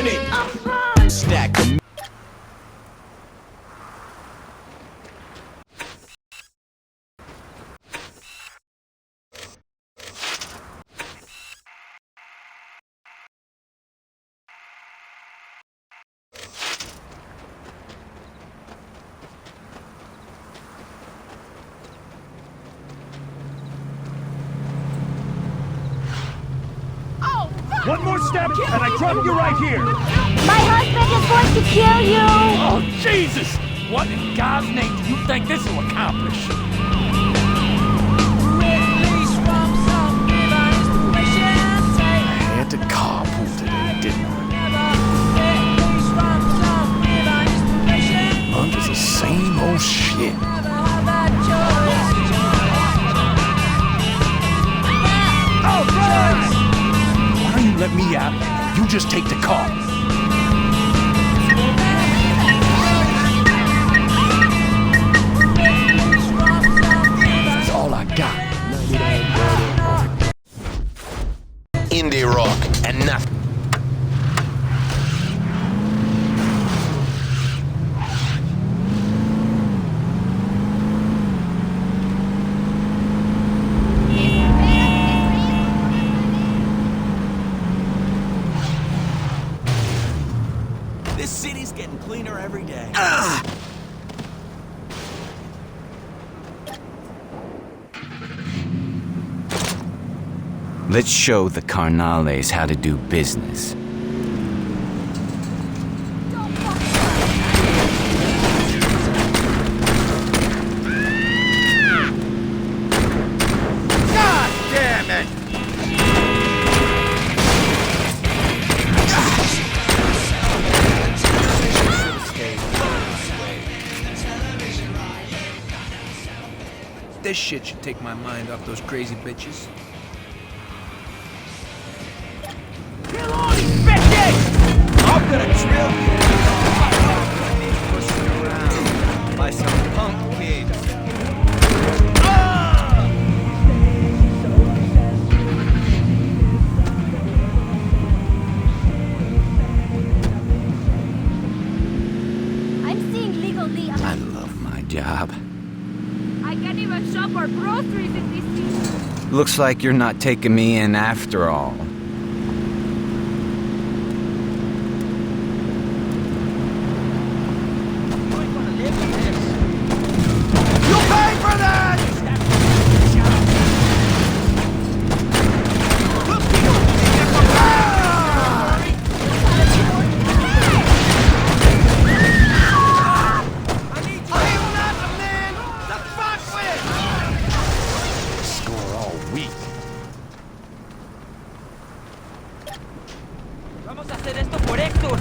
doing it. Stack them. One more step, and I drop you right here! My husband is going to kill you! Oh, Jesus! What in God's name do you think this will accomplish? I had to carpool today, didn't I? Lunch is the same old shit. Oh, God! Why don't you let me out? You just take the car. That's all I got. Indie rock and nothing. This city's getting cleaner every day. Let's show the carnales how to do business. God damn it! This shit should take my mind off those crazy bitches. Kill all these bitches! I'm gonna drill you! Pushing around by some punk kids. I'm seeing legally. I love my job. I can't even shop our groceries in this city. Looks like you're not taking me in after all. Vamos a hacer esto por Héctor.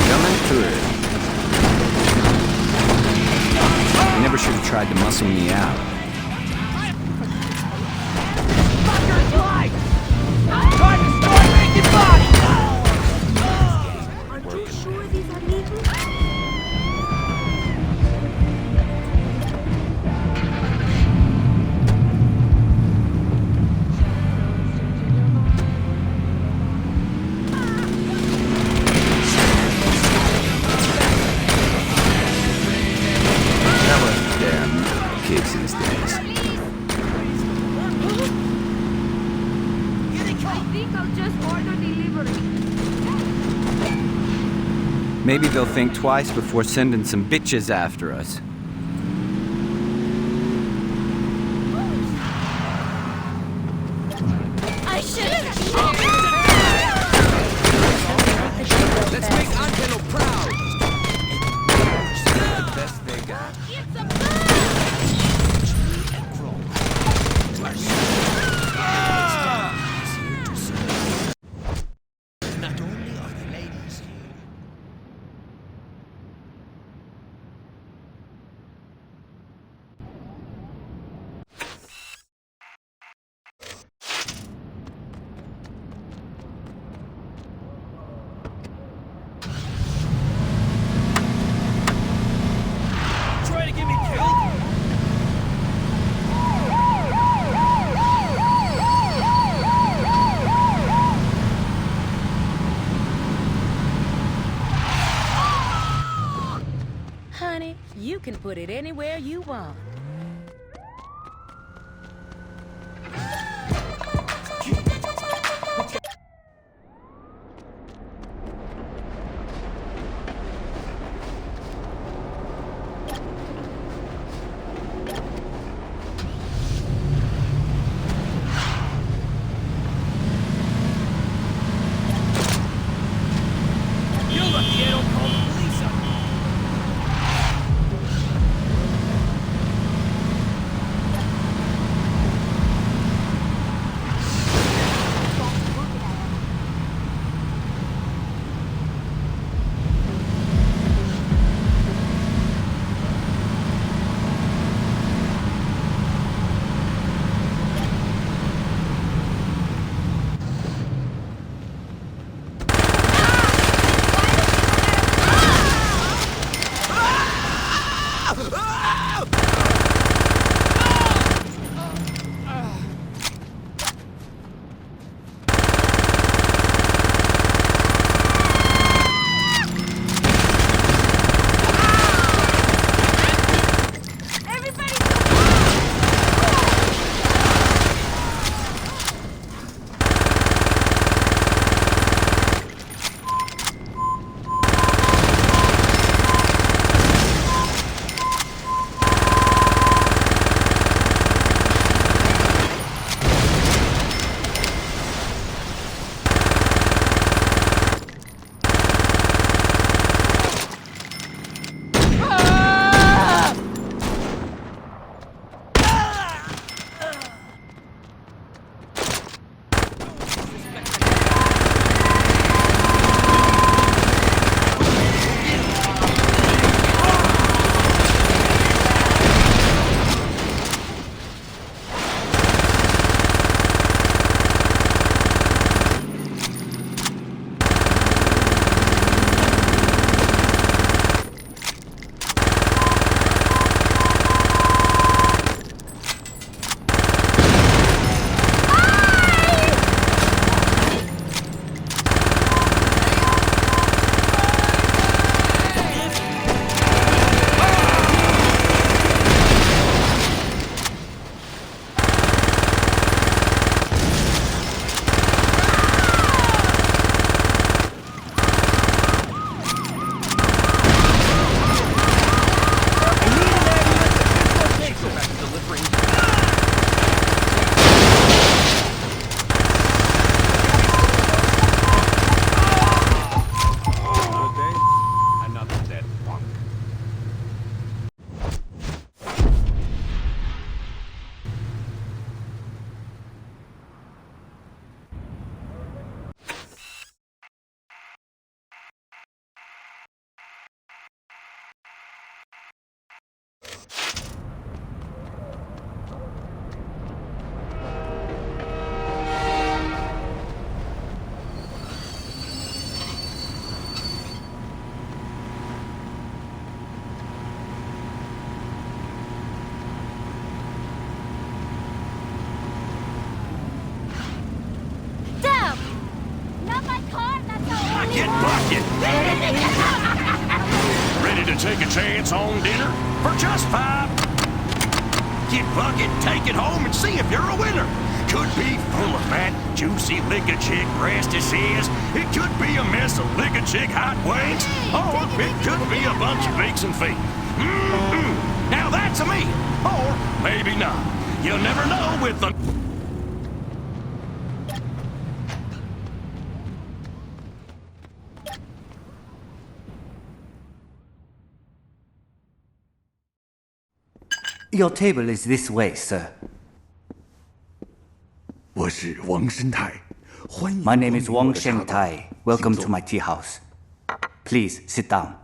Coming through. You never should have tried to muscle me out. Fucker's life! Time to start making bodies! Aren't you sure these are legal? Damn kids these days. I think I'll just order delivery. Maybe they'll think twice before sending some bitches after us. I should. Let's make Angelo proud! The best they got. It's a bird. Not only are the ladies here. can put it anywhere you want. You're lucky I don't call the police on you. Bucket, bucket! Ready to take a chance on dinner? For just $5. Get bucket, take it home, and see if you're a winner. Could be full of fat, juicy liquor chick breastises. It could be a mess of liquor chick hot wings. Or it could be a bunch of beaks and feet. Now that's a me. Or maybe not. You'll never know with the... Your table is this way, sir. 我是王生态，欢迎 My name is 光 Wang 临我的茶馆 Shengtai. Welcome 请 to 坐 my tea house. Please sit down.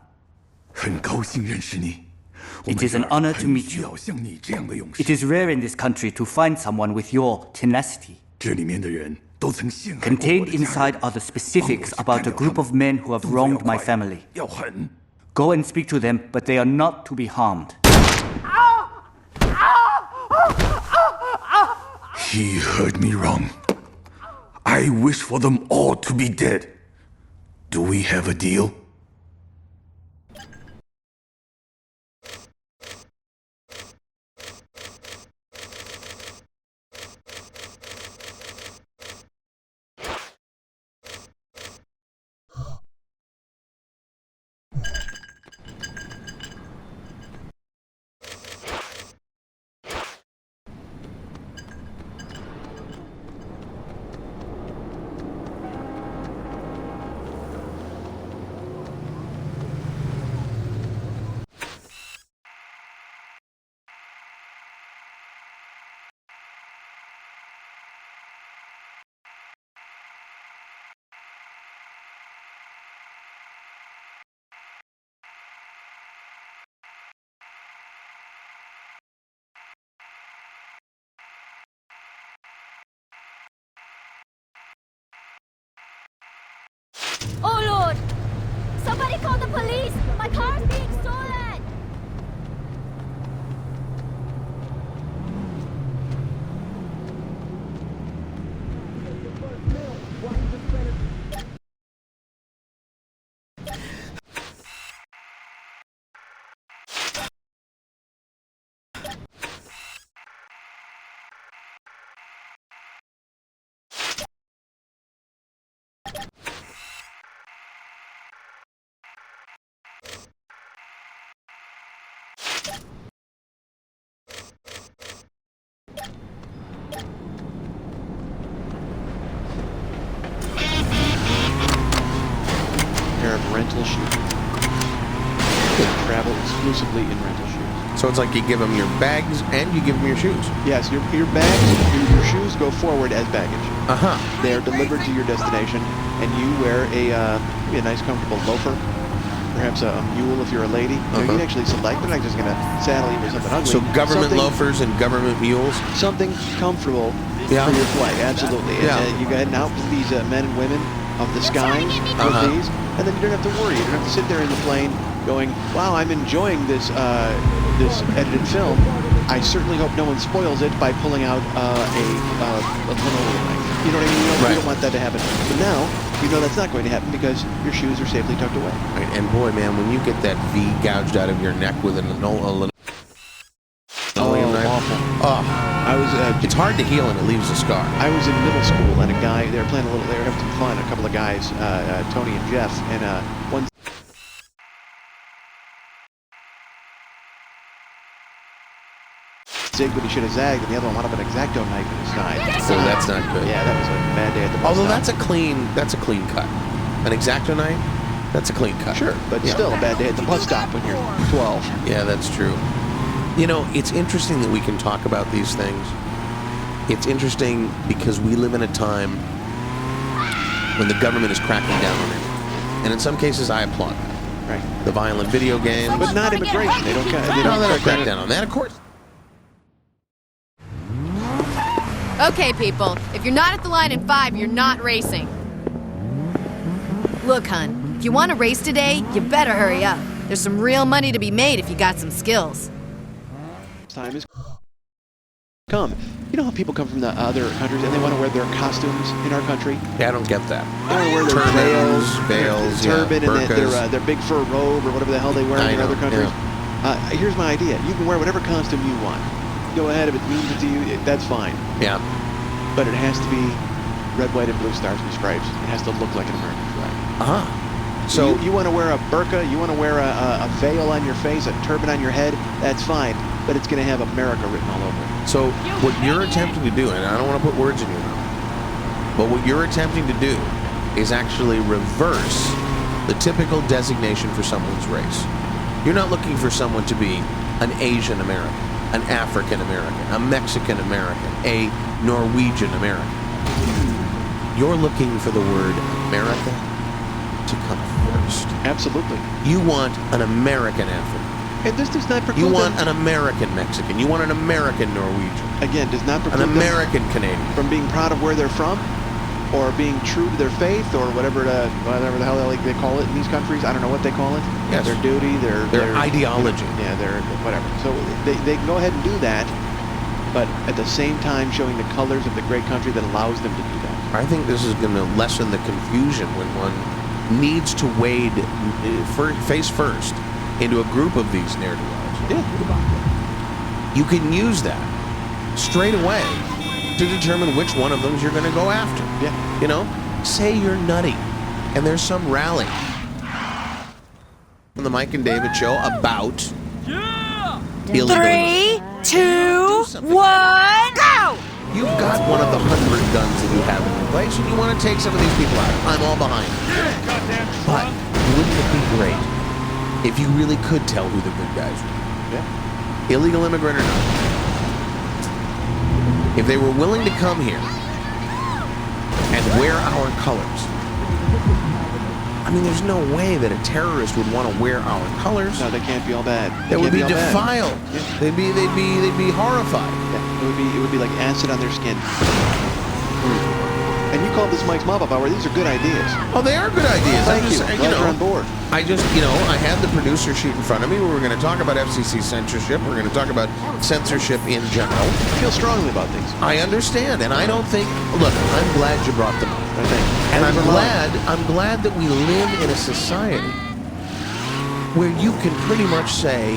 很高兴认识你。我 It 们 is an 这儿 honor to 很 meet 需 you. 要像你这样的勇士 It。is rare in this country to find someone with your tenacity. 这里面的人都曾陷害过我 Contained 的家 inside 人 are the specifics 帮我 about 去 a 干掉 group 他 of 们 men who have 动作要 wronged my 快 family. 要狠。 Go and speak to them, but they are not to be harmed. He heard me wrong. I wish for them all to be dead. Do we have a deal? Oh, Lord! Somebody call the police! My car's being stolen! Pair of rental shoes. They travel exclusively in rental shoes. So it's like you give them your bags and you give them your shoes. Yes, your bags, your shoes go forward as baggage. They are delivered to your destination, and you wear maybe a nice, comfortable loafer, perhaps a mule if you're a lady. You know, you can actually select. They're not just going to saddle you with something ugly. So government loafers and government mules. Something comfortable for your flight. Absolutely. You go ahead and out with these men and women of the skies with these, and then you don't have to worry. You don't have to sit there in the plane going, "Wow, I'm enjoying this this edited film. I certainly hope no one spoils it by pulling out a linoleum knife." You know what I mean? You don't want that to happen. But now, you know that's not going to happen because your shoes are safely tucked away. Right. And boy, man, when you get that V gouged out of your neck with a linoleum knife, I was. It's hard to heal and it leaves a scar. I was in middle school and a guy. They were playing a little. They were having some fun. A couple of guys, Tony and Jeff, and one. Zigged when he should have zagged, and the other one wound up an X-Acto knife in his side. So that's not good. Yeah, that was a bad day at the bus Although stop. that's a clean cut. An X-Acto knife, that's a clean cut. Sure, but still a bad day at the bus stop when you're 12. Yeah, that's true. You know, it's interesting that we can talk about these things. It's interesting because we live in a time when the government is cracking down on it. And in some cases, I applaud that. Right. The violent video games. But not immigration. They don't crack down on that, of course. Okay, people, if you're not at the line in 5, you're not racing. Look, hun, if you want to race today, you better hurry up. There's some real money to be made if you got some skills. Time has come. You know how people come from the other countries and they want to wear their costumes in our country? Yeah, I don't get that. They want to wear their veils, turban, and burqas. their big fur robe or whatever the hell they wear in other countries. Yeah. Here's my idea. You can wear whatever costume you want. Go ahead, if it means it to you, that's fine. Yeah. But it has to be red, white, and blue stars and stripes. It has to look like an American flag. So you want to wear a burqa, you want to wear a veil on your face, a turban on your head, that's fine. But it's going to have America written all over it. So what you're attempting to do, and I don't want to put words in your mouth, but what you're attempting to do is actually reverse the typical designation for someone's race. You're not looking for someone to be an Asian American, an African American, a Mexican American, a Norwegian American. You're looking for the word America to come first. Absolutely. You want an American African. And this does not preclude You want an American Mexican. You want an American Norwegian. Again, does not preclude an American Canadian from being proud of where they're from, or being true to their faith, or whatever the hell they call it in these countries. I don't know what they call it. Yes. Their duty, their ideology. Their whatever. So they can go ahead and do that, but at the same time showing the colors of the great country that allows them to do that. I think this is going to lessen the confusion when one needs to wade face first into a group of these ne'er-do-wells. Yeah. You can use that straight away to determine which one of them you're going to go after. Yeah. You know, say you're nutty and there's some rally on the Mike and David show about illegal 3, 2, 1, go! You've got one of the 100 guns that you have in your place and you want to take some of these people out. I'm all behind you. But wouldn't it be great if you really could tell who the good guys were? Yeah. Illegal immigrant or not. If they were willing to come here and wear our colors, I mean, there's no way that a terrorist would want to wear our colors. No, they can't be all bad. They would be defiled. Yeah. They'd be horrified. Yeah. It would be like acid on their skin. And you call this Mike's Mop-Up Hour. These are good ideas. Oh, they are good ideas. Thank I'm you. just, Glad you're on board. I just, I had the producer sheet in front of me. We were going to talk about FCC censorship. We're going to talk about censorship in general. I feel strongly about things. I understand, and I don't think. Look, I'm glad you brought them up. I think. And I'm glad that we live in a society where you can pretty much say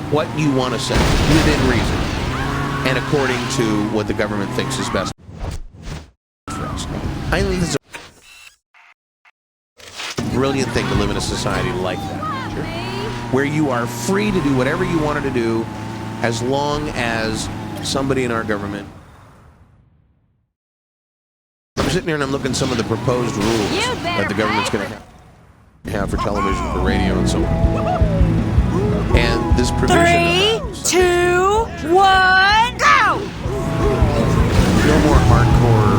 what you want to say within reason and according to what the government thinks is best for us. I think this is a brilliant thing to live in a society like that, where you are free to do whatever you wanted to do as long as somebody in our government. I'm sitting here and I'm looking at some of the proposed rules that the government's going to have for television, for radio, and so on. And this provision. 3, 2, 1, go! No more hardcore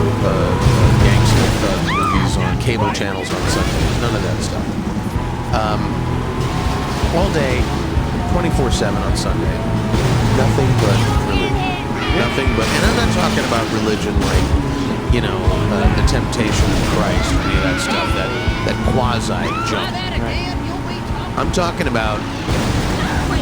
gangster thug movies on cable channels on Sundays. None of that stuff. All day, 24/7 on Sunday. Nothing but religion. Nothing but, and I'm not talking about religion like, the temptation of Christ, any of that stuff, that quasi junk. I'm talking about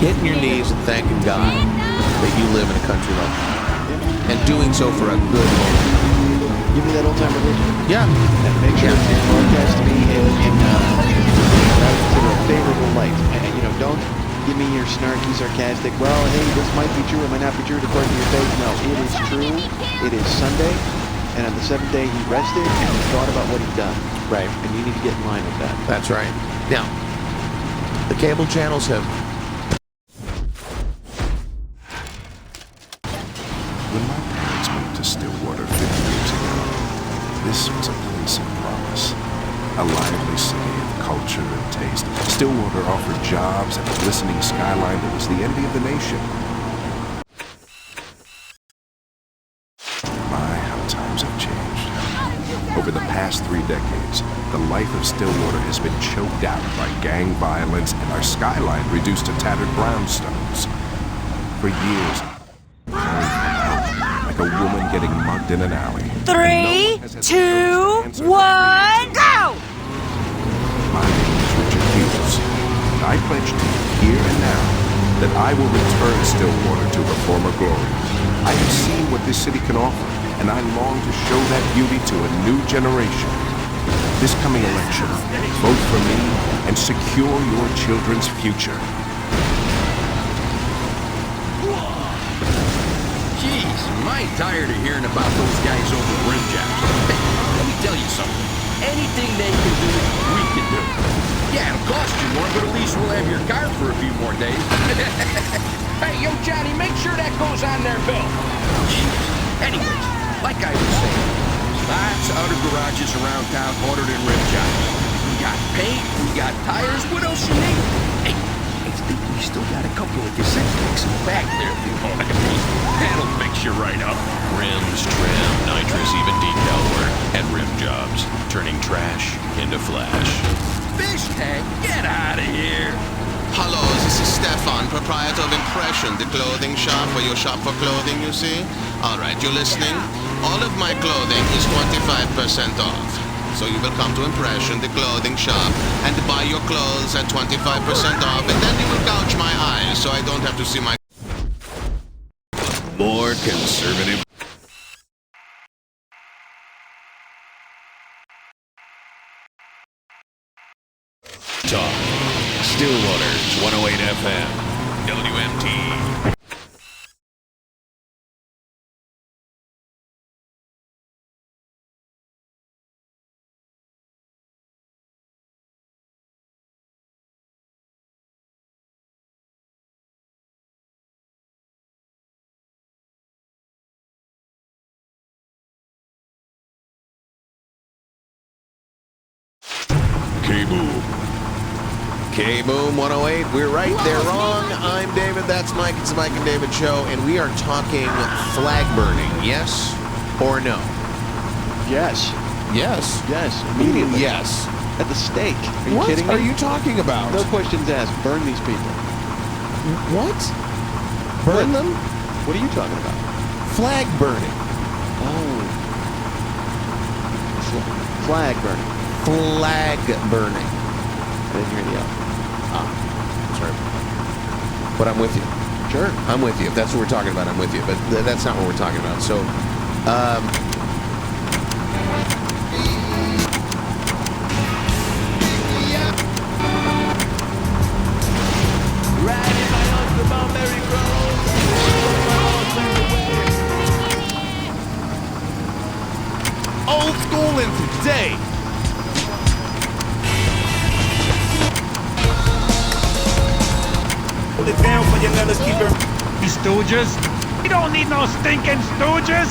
hitting your knees and thanking God that you live in a country like that, and doing so for a good moment. Give me that old time religion. Yeah. And make sure it's broadcast to me in what I would consider a favorable light. And don't give me your snarky, sarcastic, well, hey, this might be true, it might not be true according to your faith. No, it is true. It is Sunday. And on the seventh day, he rested and he thought about what he'd done. Right. And you need to get in line with that. That's right. Now, the cable channels have. When my parents moved to Stillwater 50 years ago, this was a place of promise. A lively city of culture and taste. Stillwater offered jobs and a glistening skyline that was the envy of the nation. Times have changed. Over the past 3 decades, the life of Stillwater has been choked out by gang violence and our skyline reduced to tattered brownstones. For years, like a woman getting mugged in an alley. 3, 2, 1, go! My name is Richard Hughes, and I pledge to you here and now that I will return Stillwater to her former glory. I have seen what this city can offer, and I long to show that beauty to a new generation. This coming election, vote for me and secure your children's future. Jeez, am I tired of hearing about those guys over rim jacks. Hey, let me tell you something. Anything they can do, we can do. Yeah, it'll cost you more, but at least we'll have your car for a few more days. Hey, yo, Johnny, make sure that goes on their bill. Anyways, like I was saying, lots of other garages around town ordered in rim jobs. We got paint, we got tires, what else you need? Hey, I think we still got a couple of cassette decks in the back there if you want to be. That'll fix you right up. Rims, trim, nitrous, even decal work, and rim jobs. Turning trash into flash. Fish tank, get out of here. Hello, this is Stefan, proprietor of Impression, the clothing shop where you shop for clothing, you see? Alright, you listening? All of my clothing is 25% off. So you will come to Impression, the clothing shop, and buy your clothes at 25% off, and then you will gouge my eyes so I don't have to see my... More conservative. Talk. Stillwater's 108 FM. WMT. K-Boom 108, we're right, they're wrong. I'm David, that's Mike, it's the Mike and David Show, and we are talking flag burning, yes or no? Yes. Yes? Yes, immediately. Yes. At the stake. Are you what kidding me? What are you talking about? No questions asked. Burn these people. What? Burn them? What are you talking about? Flag burning. Oh. Flag burning. Flag burning. I didn't hear the L. Sorry. But I'm with you. Sure. I'm with you. If that's what we're talking about, I'm with you. But that's not what we're talking about. So, Old school into today. Hold it down for your fellas, keep it. Stooges. We don't need no stinking stooges.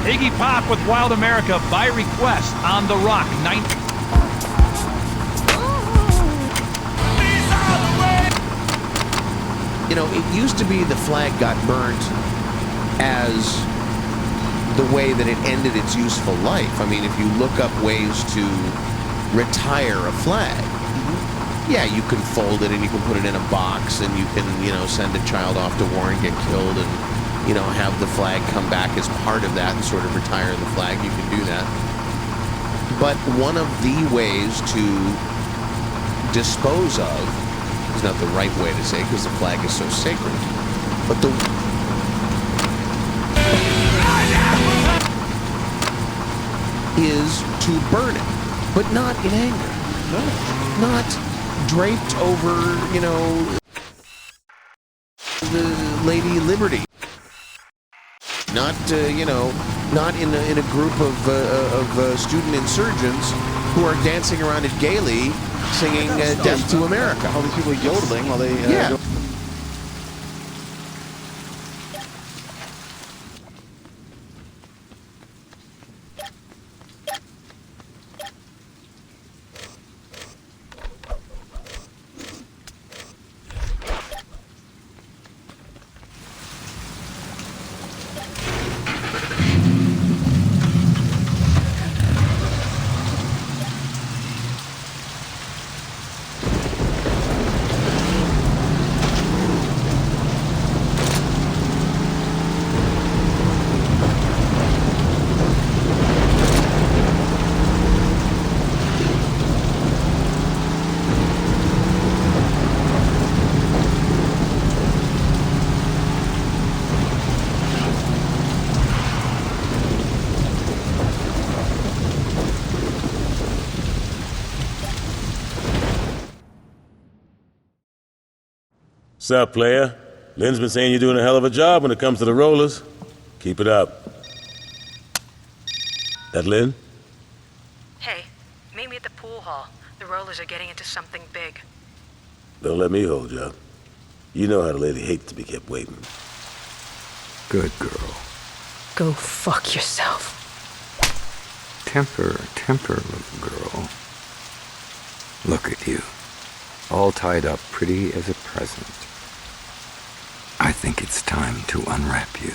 Iggy Pop with Wild America by request on the Rock 9. you know, it used to be the flag got burnt as the way that it ended its useful life. I mean, if you look up ways to retire a flag, yeah, you can fold it and you can put it in a box and you can, you know, send a child off to war and get killed and, you know, have the flag come back as part of that and sort of retire the flag. You can do that. But one of the ways to dispose of is not the right way to say because the flag is so sacred. But the is to burn it, but not in anger. No. Not draped over, you know, the Lady Liberty. Not, you know, not in a group of student insurgents who are dancing around it gaily, singing "Death to America." All these people yodeling while they yeah. What's up, player? Lynn's been saying you're doing a hell of a job when it comes to the rollers. Keep it up. That Lynn? Hey, meet me at the pool hall. The rollers are getting into something big. Don't let me hold you up. You know how the lady hates to be kept waiting. Good girl. Go fuck yourself. Temper, little girl. Look at you. All tied up pretty as a present. I think it's time to unwrap you.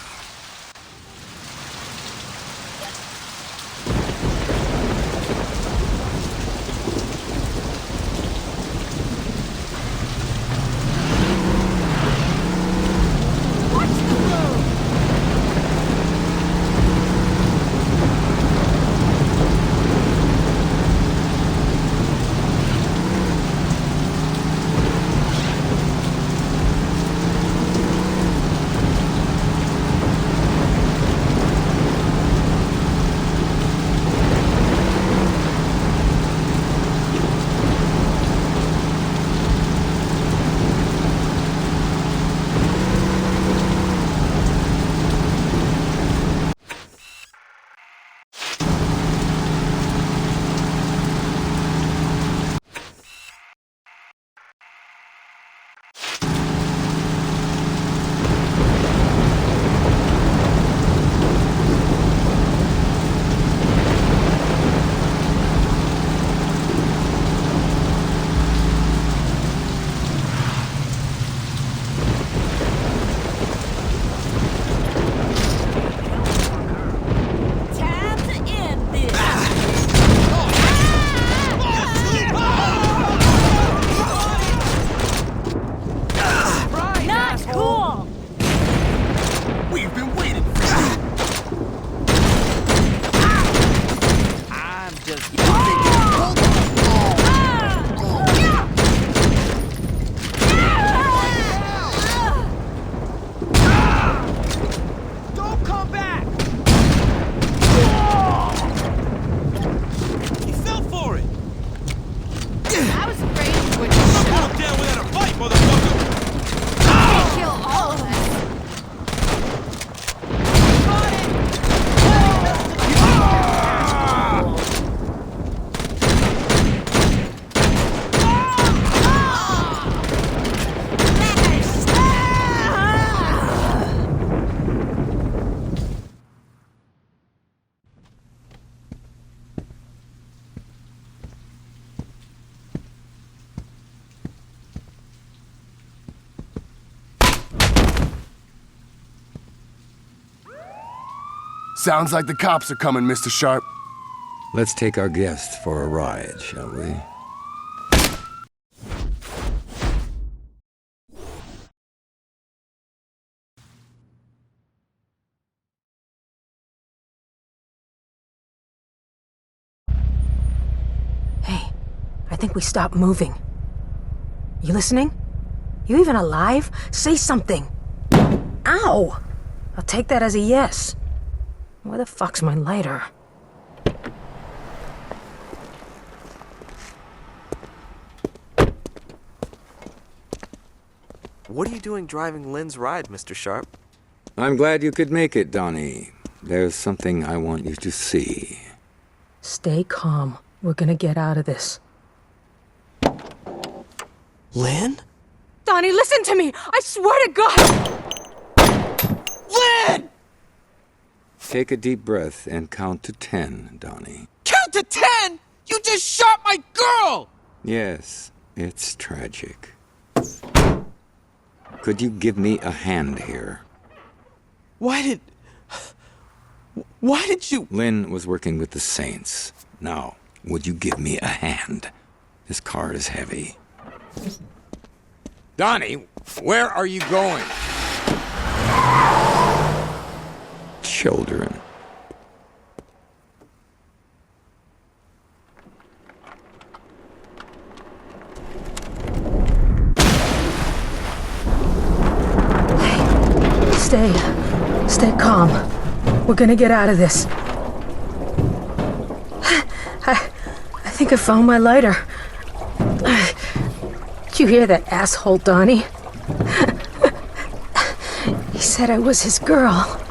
Sounds like the cops are coming, Mr. Sharp. Let's take our guests for a ride, shall we? Hey, I think we stopped moving. You listening? You even alive? Say something. Ow! I'll take that as a yes. Where the fuck's my lighter? What are you doing driving Lynn's ride, Mr. Sharp? I'm glad you could make it, Donnie. There's something I want you to see. Stay calm. We're gonna get out of this. Lynn? Donnie, listen to me! I swear to God! Lynn! Take a deep breath and count to 10, Donnie. Count to 10! You just shot my girl! Yes, it's tragic. Could you give me a hand here? Why did you... Lynn was working with the Saints. Now, would you give me a hand? This car is heavy. Donnie, where are you going? Children. Stay calm. We're gonna get out of this. I think I found my lighter. Did you hear that asshole, Donnie? He said I was his girl.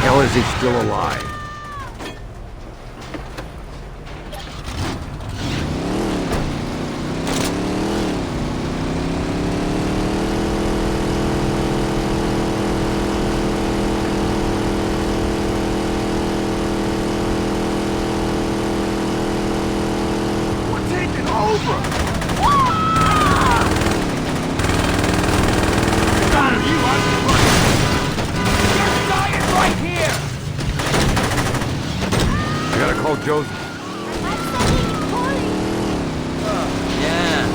How is he still alive? We're taking over! Connor, you are You're dying right here! I gotta call Joseph. Yeah.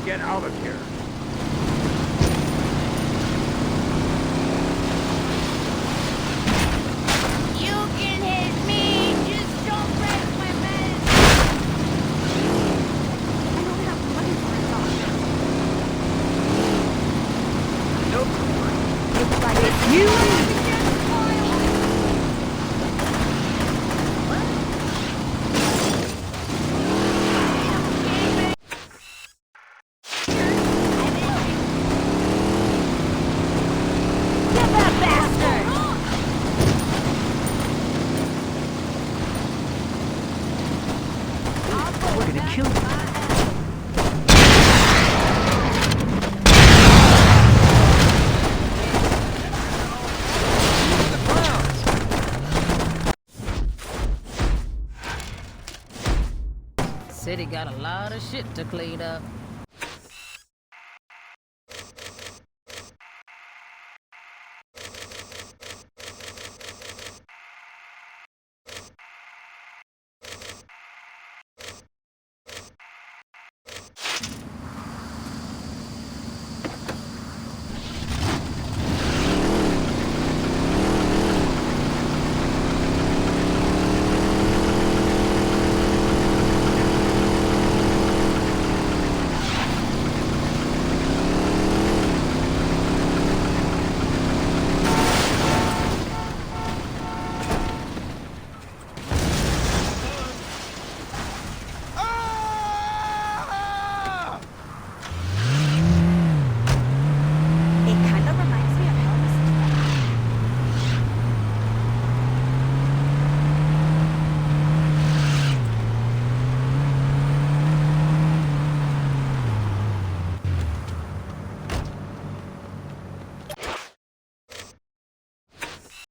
Get out of here. You can hit me, just don't break my meds. I don't have money for a doctor. Nope. Looks like it's you. We're gonna kill you. got a lot of shit to clean up.